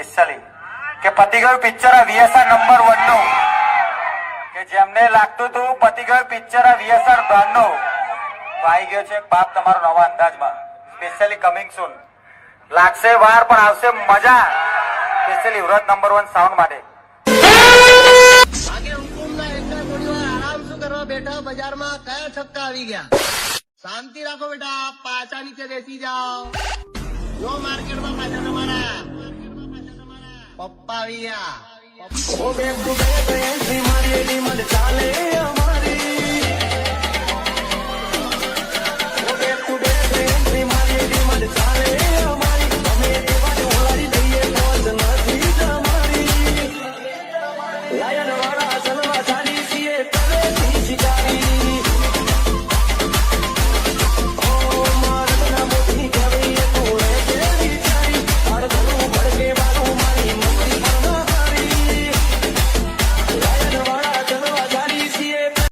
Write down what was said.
specially કે પતિ ગયું પિક્ચર VSR નંબર 1 નું કે જેમને લાગતું હતું પતિ ગયું પિક્ચર VSR 3 નું તો આવી ગયો છે બાપ તમારો નવા અંદાજમાં સ્પેશિયલી કમિંગ સૂન લાગશે વાર પણ આવશે મજા સ્પેશિયલી વ્રત નંબર 1 સાઉન્ડ માટે આરામ શું કરવા બેઠા બજારમાં કયા છક્કા આવી ગયા શાંતિ રાખો બેટા પાછા નીચે બેસી જાઓ જો માર્કેટમાં પાછા તમારા પપ્પા આવી ગયા